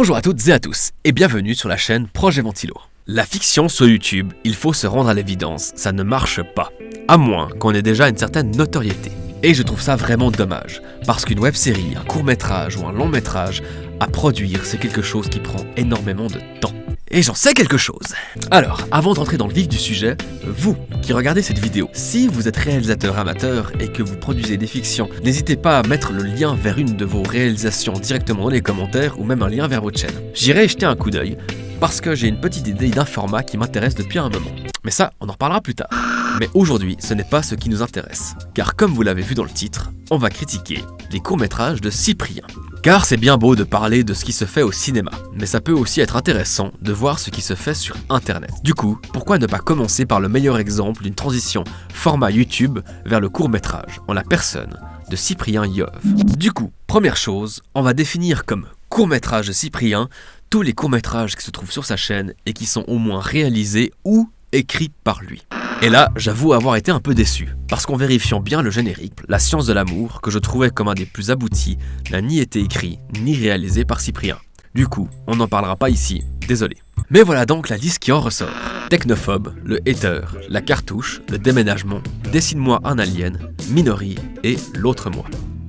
Bonjour à toutes et à tous, et bienvenue sur la chaîne Projet Ventilo. La fiction sur YouTube, il faut se rendre à l'évidence, ça ne marche pas, à moins qu'on ait déjà une certaine notoriété. Et je trouve ça vraiment dommage, parce qu'une web-série, un court-métrage ou un long-métrage, à produire, c'est quelque chose qui prend énormément de temps. Et j'en sais quelque chose. Alors, avant d'entrer dans le vif du sujet, vous qui regardez cette vidéo, si vous êtes réalisateur amateur et que vous produisez des fictions, n'hésitez pas à mettre le lien vers une de vos réalisations directement dans les commentaires ou même un lien vers votre chaîne. J'irai jeter un coup d'œil parce que j'ai une petite idée d'un format qui m'intéresse depuis un moment. Mais ça, on en reparlera plus tard. Mais aujourd'hui, ce n'est pas ce qui nous intéresse. Car comme vous l'avez vu dans le titre, on va critiquer les courts-métrages de Cyprien. Car c'est bien beau de parler de ce qui se fait au cinéma, mais ça peut aussi être intéressant de voir ce qui se fait sur Internet. Du coup, pourquoi ne pas commencer par le meilleur exemple d'une transition format YouTube vers le court-métrage, en la personne de Cyprien Yov. Du coup, première chose, on va définir comme court-métrage de Cyprien tous les courts-métrages qui se trouvent sur sa chaîne et qui sont au moins réalisés ou écrits par lui. Et là, j'avoue avoir été un peu déçu, parce qu'en vérifiant bien le générique, La Science de l'amour, que je trouvais comme un des plus aboutis, n'a ni été écrit, ni réalisé par Cyprien. Du coup, on n'en parlera pas ici, désolé. Mais voilà donc la liste qui en ressort. Technophobe, Le Hater, La Cartouche, Le Déménagement, Dessine-moi un alien, Minori et L'autre moi.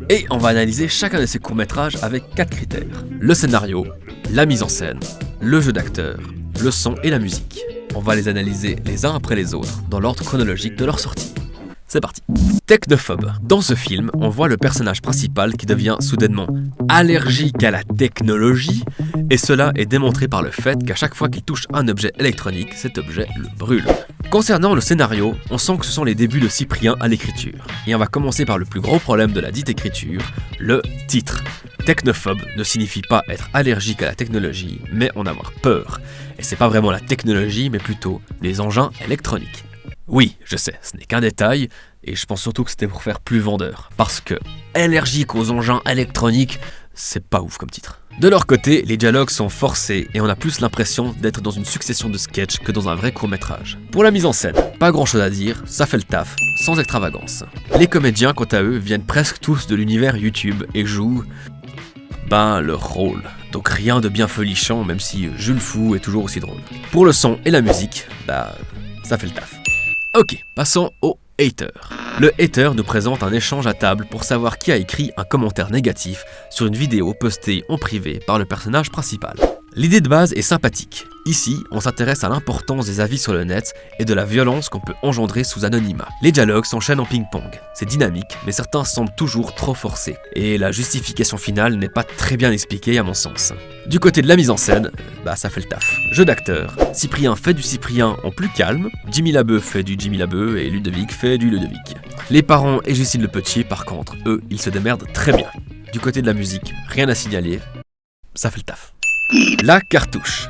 Et on va analyser chacun de ces courts-métrages avec 4 critères. Le scénario, la mise en scène, le jeu d'acteur, le son et la musique. On va les analyser les uns après les autres, dans l'ordre chronologique de leur sortie. C'est parti. Technophobe. Dans ce film, on voit le personnage principal qui devient soudainement allergique à la technologie, et cela est démontré par le fait qu'à chaque fois qu'il touche un objet électronique, cet objet le brûle. Concernant le scénario, on sent que ce sont les débuts de Cyprien à l'écriture. Et on va commencer par le plus gros problème de la dite écriture, le titre. Technophobe ne signifie pas être allergique à la technologie, mais en avoir peur. Et c'est pas vraiment la technologie, mais plutôt les engins électroniques. Oui, je sais, ce n'est qu'un détail, et je pense surtout que c'était pour faire plus vendeur. Parce que allergique aux engins électroniques, c'est pas ouf comme titre. De leur côté, les dialogues sont forcés et on a plus l'impression d'être dans une succession de sketchs que dans un vrai court-métrage. Pour la mise en scène, pas grand chose à dire, ça fait le taf, sans extravagance. Les comédiens, quant à eux, viennent presque tous de l'univers YouTube et jouent leur rôle. Donc rien de bien folichant, même si Jules Fou est toujours aussi drôle. Pour le son et la musique, ça fait le taf. Ok, passons au hater. Le hater nous présente un échange à table pour savoir qui a écrit un commentaire négatif sur une vidéo postée en privé par le personnage principal. L'idée de base est sympathique. Ici, on s'intéresse à l'importance des avis sur le net et de la violence qu'on peut engendrer sous anonymat. Les dialogues s'enchaînent en ping-pong. C'est dynamique, mais certains semblent toujours trop forcés. Et la justification finale n'est pas très bien expliquée à mon sens. Du côté de la mise en scène, ça fait le taf. Jeu d'acteur. Cyprien fait du Cyprien en plus calme, Jimmy Labeu fait du Jimmy Labeu et Ludovic fait du Ludovic. Les parents et Justine Le Petit, par contre, eux, ils se démerdent très bien. Du côté de la musique, rien à signaler, ça fait le taf. La Cartouche.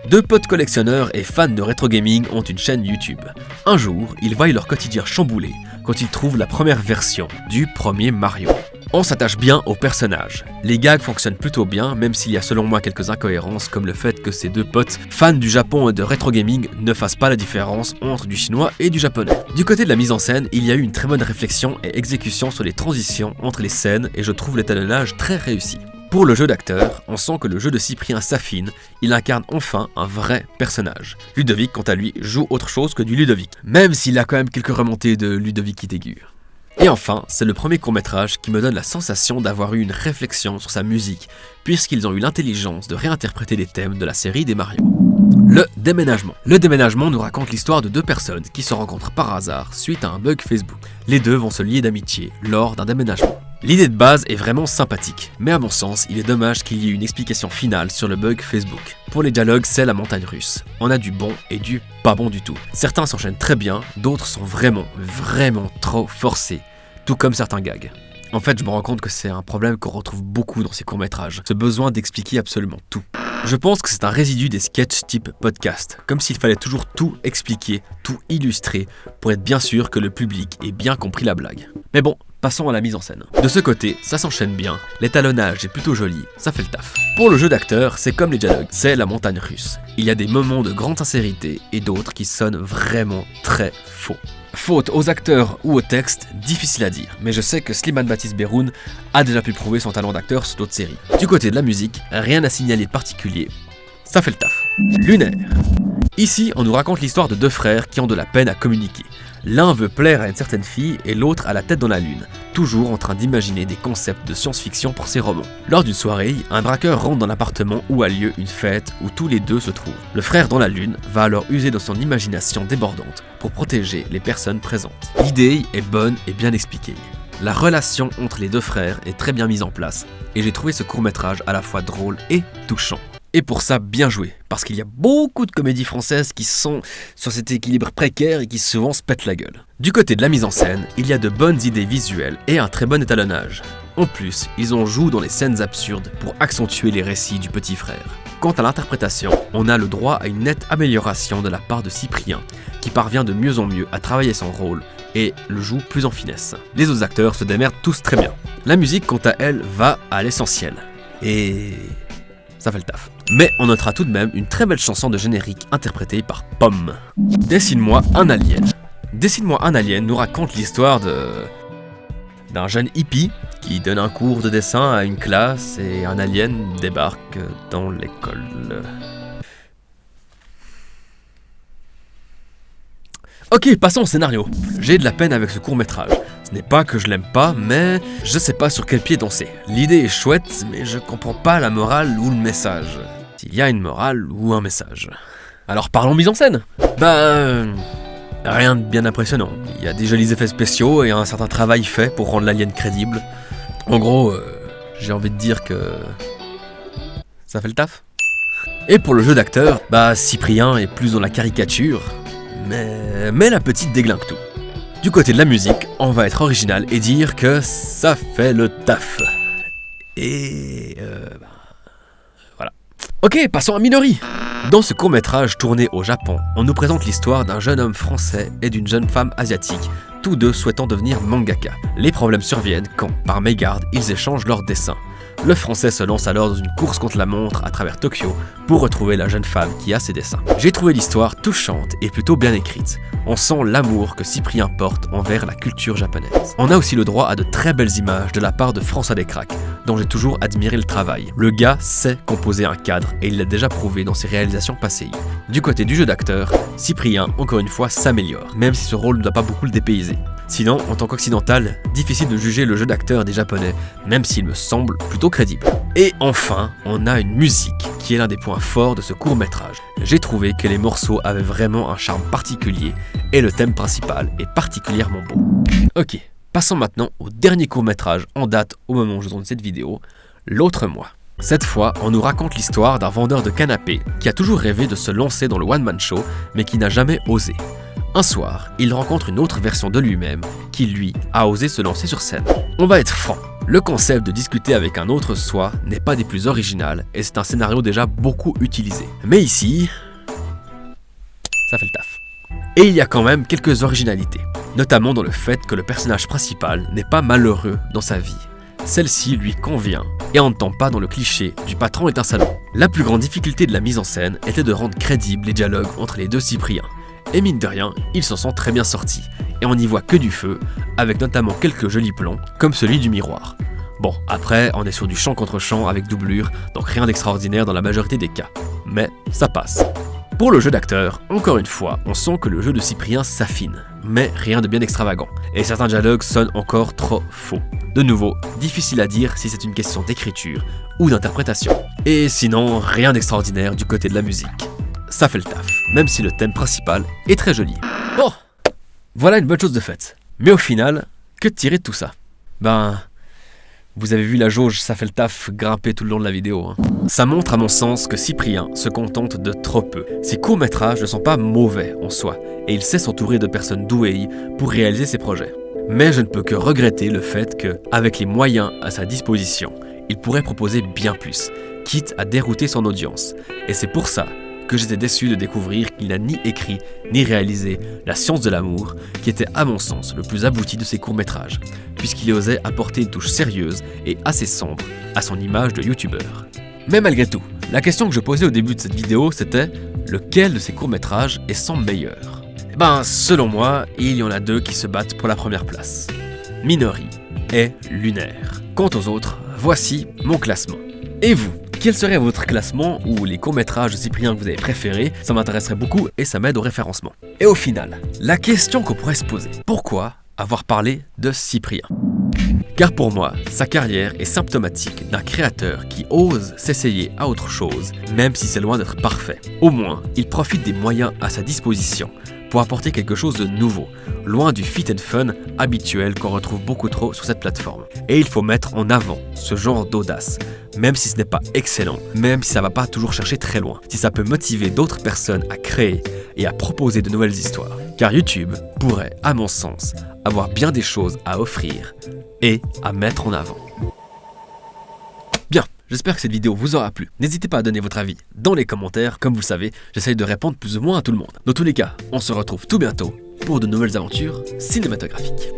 Deux potes collectionneurs et fans de rétro gaming ont une chaîne YouTube. Un jour, ils voient leur quotidien chamboulé quand ils trouvent la première version du premier Mario. On s'attache bien aux personnages. Les gags fonctionnent plutôt bien, même s'il y a selon moi quelques incohérences, comme le fait que ces deux potes, fans du Japon et de rétro gaming, ne fassent pas la différence entre du chinois et du japonais. Du côté de la mise en scène, il y a eu une très bonne réflexion et exécution sur les transitions entre les scènes, et je trouve l'étalonnage très réussi. Pour le jeu d'acteur, on sent que le jeu de Cyprien s'affine, il incarne enfin un vrai personnage. Ludovic, quant à lui, joue autre chose que du Ludovic, même s'il a quand même quelques remontées de Ludovic aigu. Et enfin, c'est le premier court-métrage qui me donne la sensation d'avoir eu une réflexion sur sa musique, puisqu'ils ont eu l'intelligence de réinterpréter les thèmes de la série des Mario. Le déménagement. Le déménagement nous raconte l'histoire de deux personnes qui se rencontrent par hasard suite à un bug Facebook. Les deux vont se lier d'amitié lors d'un déménagement. L'idée de base est vraiment sympathique, mais à mon sens, il est dommage qu'il y ait une explication finale sur le bug Facebook. Pour les dialogues, c'est la montagne russe. On a du bon et du pas bon du tout. Certains s'enchaînent très bien, d'autres sont vraiment trop forcés, tout comme certains gags. En fait, je me rends compte que c'est un problème qu'on retrouve beaucoup dans ces courts-métrages, ce besoin d'expliquer absolument tout. Je pense que c'est un résidu des sketchs type podcast, comme s'il fallait toujours tout expliquer tout illustré pour être bien sûr que le public ait bien compris la blague. Mais bon, passons à la mise en scène. De ce côté, ça s'enchaîne bien, l'étalonnage est plutôt joli, ça fait le taf. Pour le jeu d'acteur, c'est comme les dialogues, c'est la montagne russe. Il y a des moments de grande sincérité et d'autres qui sonnent vraiment très faux. Faute aux acteurs ou au texte, difficile à dire, mais je sais que Slimane Baptiste Berhoun a déjà pu prouver son talent d'acteur sur d'autres séries. Du côté de la musique, rien à signaler de particulier, ça fait le taf. Lunaire. Ici, on nous raconte l'histoire de deux frères qui ont de la peine à communiquer. L'un veut plaire à une certaine fille et l'autre a la tête dans la lune, toujours en train d'imaginer des concepts de science-fiction pour ses romans. Lors d'une soirée, un braqueur rentre dans l'appartement où a lieu une fête où tous les deux se trouvent. Le frère dans la lune va alors user de son imagination débordante pour protéger les personnes présentes. L'idée est bonne et bien expliquée. La relation entre les deux frères est très bien mise en place et j'ai trouvé ce court-métrage à la fois drôle et touchant. Et pour ça, bien joué, parce qu'il y a beaucoup de comédies françaises qui sont sur cet équilibre précaire et qui souvent se pètent la gueule. Du côté de la mise en scène, il y a de bonnes idées visuelles et un très bon étalonnage. En plus, ils en jouent dans les scènes absurdes pour accentuer les récits du petit frère. Quant à l'interprétation, on a le droit à une nette amélioration de la part de Cyprien, qui parvient de mieux en mieux à travailler son rôle et le joue plus en finesse. Les autres acteurs se démerdent tous très bien. La musique, quant à elle, va à l'essentiel. Et ça fait le taf. Mais on notera tout de même une très belle chanson de générique interprétée par Pomme. Dessine-moi un alien. Dessine-moi un alien nous raconte l'histoire d'un jeune hippie qui donne un cours de dessin à une classe et un alien débarque dans l'école. Ok, passons au scénario. J'ai de la peine avec ce court-métrage. Ce n'est pas que je l'aime pas, mais je sais pas sur quel pied danser. L'idée est chouette, mais je comprends pas la morale ou le message. S'il y a une morale ou un message. Alors parlons mise en scène. Rien de bien impressionnant. Il y a des jolis effets spéciaux et un certain travail fait pour rendre l'alien crédible. En gros, j'ai envie de dire que ça fait le taf. Et pour le jeu d'acteur, Cyprien est plus dans la caricature, mais la petite déglingue tout. Du côté de la musique, on va être original et dire que ça fait le taf. Et voilà. Ok, passons à Minori. Dans ce court-métrage tourné au Japon, on nous présente l'histoire d'un jeune homme français et d'une jeune femme asiatique, tous deux souhaitant devenir mangaka. Les problèmes surviennent quand, par mégarde, ils échangent leurs dessins. Le français se lance alors dans une course contre la montre à travers Tokyo pour retrouver la jeune femme qui a ses dessins. J'ai trouvé l'histoire touchante et plutôt bien écrite. On sent l'amour que Cyprien porte envers la culture japonaise. On a aussi le droit à de très belles images de la part de François Descraques, dont j'ai toujours admiré le travail. Le gars sait composer un cadre et il l'a déjà prouvé dans ses réalisations passées. Du côté du jeu d'acteur, Cyprien, encore une fois, s'améliore, même si ce rôle ne doit pas beaucoup le dépayser. Sinon, en tant qu'occidental, difficile de juger le jeu d'acteur des japonais, même s'il me semble plutôt crédible. Et enfin, on a une musique qui est l'un des points forts de ce court-métrage. J'ai trouvé que les morceaux avaient vraiment un charme particulier et le thème principal est particulièrement beau. Ok, passons maintenant au dernier court-métrage en date au moment où je tourne cette vidéo, L'autre moi. Cette fois, on nous raconte l'histoire d'un vendeur de canapés qui a toujours rêvé de se lancer dans le one-man show, mais qui n'a jamais osé. Un soir, il rencontre une autre version de lui-même qui, lui, a osé se lancer sur scène. On va être franc, le concept de discuter avec un autre soi n'est pas des plus originales et c'est un scénario déjà beaucoup utilisé. Mais ici, ça fait le taf. Et il y a quand même quelques originalités, notamment dans le fait que le personnage principal n'est pas malheureux dans sa vie. Celle-ci lui convient et on ne tombe pas dans le cliché du patron est un salaud. La plus grande difficulté de la mise en scène était de rendre crédibles les dialogues entre les deux Cypriens. Et mine de rien, ils s'en sont très bien sortis, et on n'y voit que du feu, avec notamment quelques jolis plans, comme celui du miroir. Bon, après, on est sur du champ contre champ avec doublure, donc rien d'extraordinaire dans la majorité des cas. Mais ça passe. Pour le jeu d'acteur, encore une fois, on sent que le jeu de Cyprien s'affine, mais rien de bien extravagant, et certains dialogues sonnent encore trop faux. De nouveau, difficile à dire si c'est une question d'écriture ou d'interprétation. Et sinon, rien d'extraordinaire du côté de la musique. Ça fait le taf, même si le thème principal est très joli. Bon, voilà une bonne chose de faite. Mais au final, que tirer de tout ça? Vous avez vu la jauge, ça fait le taf, grimper tout le long de la vidéo. Ça montre à mon sens que Cyprien se contente de trop peu. Ses courts-métrages ne sont pas mauvais en soi, et il sait s'entourer de personnes douées pour réaliser ses projets. Mais je ne peux que regretter le fait que, avec les moyens à sa disposition, il pourrait proposer bien plus, quitte à dérouter son audience. Et c'est pour ça que j'étais déçu de découvrir qu'il n'a ni écrit ni réalisé La science de l'amour, qui était à mon sens le plus abouti de ses courts-métrages, puisqu'il osait apporter une touche sérieuse et assez sombre à son image de youtubeur. Mais malgré tout, la question que je posais au début de cette vidéo c'était lequel de ces courts-métrages est son meilleur? Eh ben, selon moi, il y en a deux qui se battent pour la première place. Minori et Lunaire. Quant aux autres, voici mon classement. Et vous, quel serait votre classement ou les courts-métrages de Cyprien que vous avez préférés? Ça m'intéresserait beaucoup et ça m'aide au référencement. Et au final, la question qu'on pourrait se poser, pourquoi avoir parlé de Cyprien? Car pour moi, sa carrière est symptomatique d'un créateur qui ose s'essayer à autre chose, même si c'est loin d'être parfait. Au moins, il profite des moyens à sa disposition pour apporter quelque chose de nouveau, loin du fit and fun habituel qu'on retrouve beaucoup trop sur cette plateforme. Et il faut mettre en avant ce genre d'audace, même si ce n'est pas excellent, même si ça va pas toujours chercher très loin, si ça peut motiver d'autres personnes à créer et à proposer de nouvelles histoires. Car YouTube pourrait, à mon sens, avoir bien des choses à offrir et à mettre en avant. Bien, j'espère que cette vidéo vous aura plu. N'hésitez pas à donner votre avis dans les commentaires. Comme vous le savez, j'essaye de répondre plus ou moins à tout le monde. Dans tous les cas, on se retrouve tout bientôt pour de nouvelles aventures cinématographiques.